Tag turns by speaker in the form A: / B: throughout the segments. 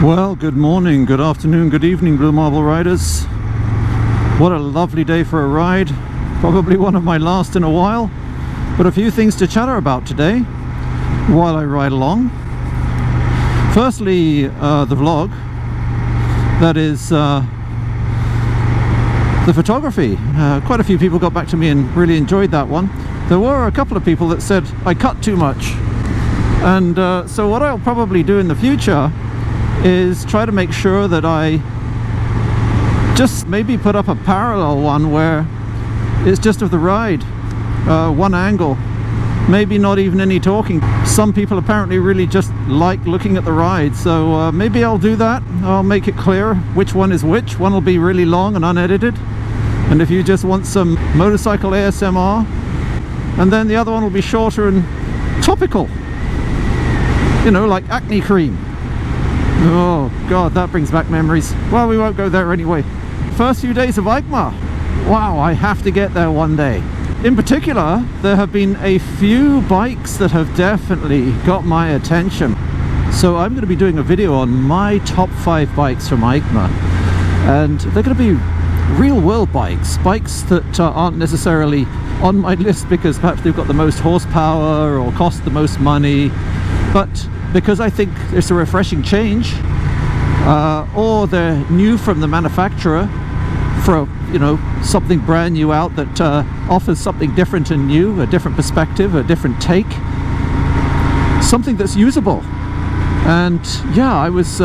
A: Well, good morning, good afternoon, good evening, Blue Marble Riders. What a lovely day for a ride. Probably one of my last in a while, but a few things to chatter about today while I ride along. Firstly, the vlog, that is the photography. Quite a few people got back to me and really enjoyed that one. There were a couple of people that said I cut too much, and so what I'll probably do in the future is try to make sure that I just maybe put up a parallel one where it's just of the ride, one angle, maybe not even any talking. Some people apparently really just like looking at the ride, so maybe I'll do that. I'll make it clear which one is which. One will be really long and unedited, and if you just want some motorcycle ASMR, and then the other one will be shorter and topical, you know, like acne cream. Oh god, that brings back memories. Well, we won't go there anyway. First few days of EICMA. Wow, I have to get there one day. In particular, there have been a few bikes that have definitely got my attention. So I'm going to be doing a video on my top 5 bikes from EICMA. And they're going to be real world bikes. Bikes that aren't necessarily on my list because perhaps they've got the most horsepower or cost the most money, but because I think it's a refreshing change, or they're new from the manufacturer for, you know, something brand new out that offers something different and new, a different perspective, a different take, something that's usable. And yeah, I was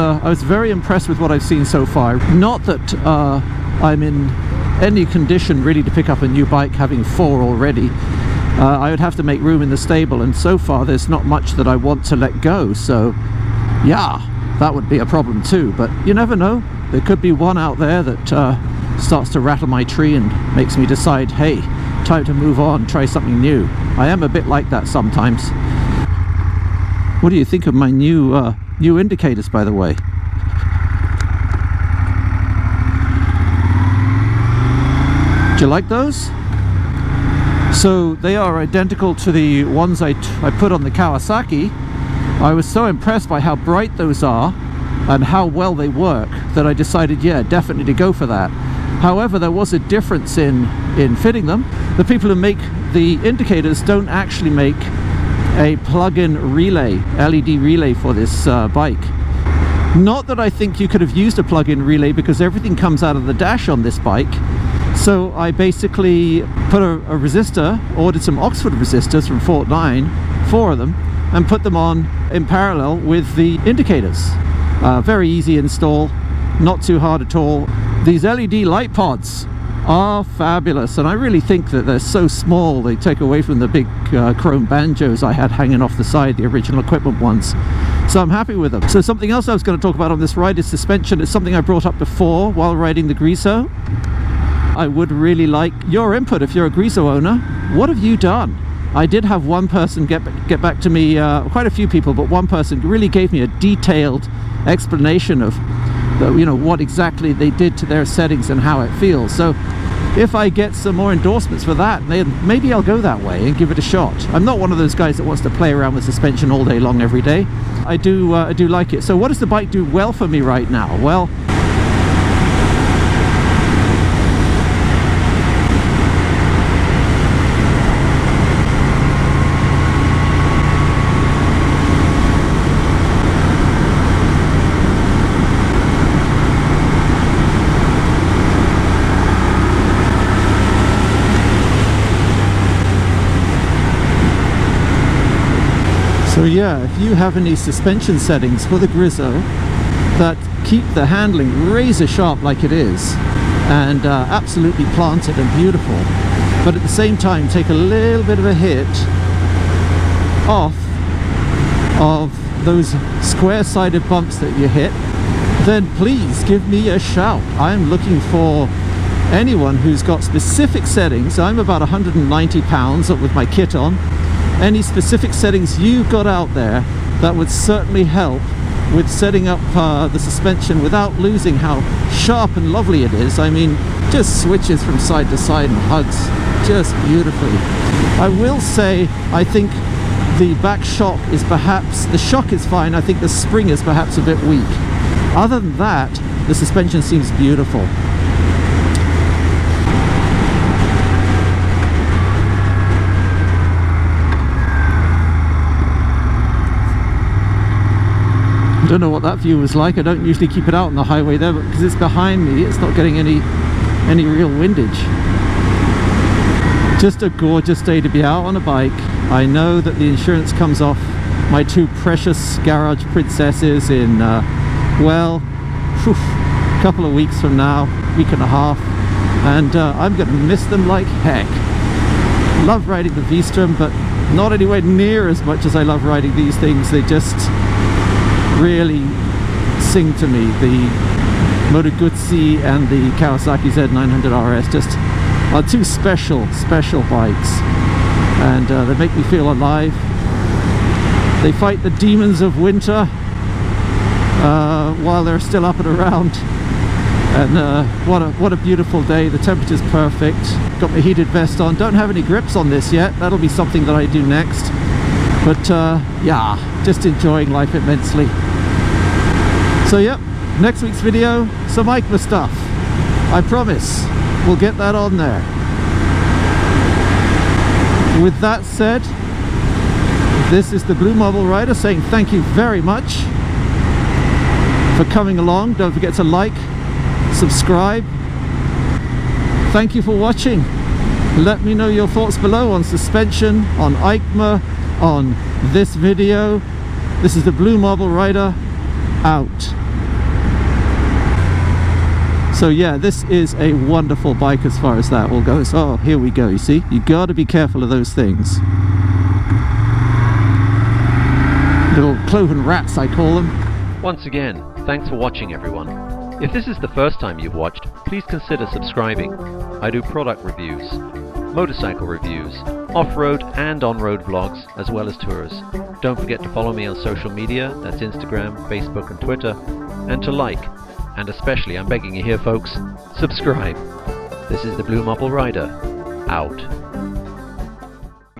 A: very impressed with what I've seen so far. Not that I'm in any condition really to pick up a new bike, having 4 already. I would have to make room in the stable, and so far there's not much that I want to let go, so yeah, that would be a problem too. But you never know, there could be one out there that starts to rattle my tree and makes me decide, hey, time to move on, try something new. I am a bit like that sometimes. What do you think of my new indicators, by the way? Do you like those? So they are identical to the ones I put on the Kawasaki. I was so impressed by how bright those are and how well they work that I decided, yeah, definitely to go for that. However, there was a difference in fitting them. The people who make the indicators don't actually make a plug-in relay, LED relay for this bike. Not that I think you could have used a plug-in relay, because everything comes out of the dash on this bike. So I basically put a resistor, ordered some Oxford resistors from Fort 9, 4 of them, and put them on in parallel with the indicators. Very easy install, not too hard at all. These LED light pods are fabulous, and I really think that they're so small they take away from the big chrome banjos I had hanging off the side, the original equipment ones. So I'm happy with them. So something else I was going to talk about on this ride is suspension. It's something I brought up before while riding the Griso. I would really like your input if you're a Griso owner. What have you done? I did have one person get back to me, quite a few people, but one person really gave me a detailed explanation of you know, what exactly they did to their settings and how it feels. So if I get some more endorsements for that, then maybe I'll go that way and give it a shot. I'm not one of those guys that wants to play around with suspension all day long every day. I do like it. So what does the bike do well for me right now? Well, so yeah, if you have any suspension settings for the Griso that keep the handling razor sharp like it is, and absolutely planted and beautiful, but at the same time take a little bit of a hit off of those square-sided bumps that you hit, then please give me a shout. I'm looking for anyone who's got specific settings. I'm about 190 pounds with my kit on. Any specific settings you've got out there that would certainly help with setting up the suspension without losing how sharp and lovely it is. I mean, just switches from side to side and hugs just beautifully. I will say, I think the back shock is perhaps, the shock is fine, I think the spring is perhaps a bit weak. Other than that, the suspension seems beautiful. I don't know what that view was like. I don't usually keep it out on the highway there, but because it's behind me, it's not getting any real windage. Just a gorgeous day to be out on a bike. I know that the insurance comes off my two precious garage princesses in well, a couple of weeks from now, week and a half, and I'm going to miss them like heck. Love riding the V-Strom, but not anywhere near as much as I love riding these things. They just really sing to me. The Moto Guzzi and the Kawasaki Z900 RS just are two special bikes, and they make me feel alive. They fight the demons of winter while they're still up and around, and what a beautiful day. The temperature's perfect. Got my heated vest on. Don't have any grips on this yet. That'll be something that I do next, but yeah, just enjoying life immensely. So yep, next week's video, some EICMA stuff. I promise we'll get that on there. With that said, this is the BlueMarbleRider saying thank you very much for coming along. Don't forget to like, subscribe. Thank you for watching. Let me know your thoughts below on suspension, on EICMA, on this video. This is the BlueMarbleRider out. So yeah, this is a wonderful bike as far as that will go. So here we go, you see? You gotta be careful of those things. Little cloven rats, I call them.
B: Once again, thanks for watching everyone. If this is the first time you've watched, please consider subscribing. I do product reviews, motorcycle reviews, off-road and on-road vlogs, as well as tours. Don't forget to follow me on social media, that's Instagram, Facebook and Twitter, and to like, and especially, I'm begging you here folks, subscribe. This is the BlueMarbleRider, out.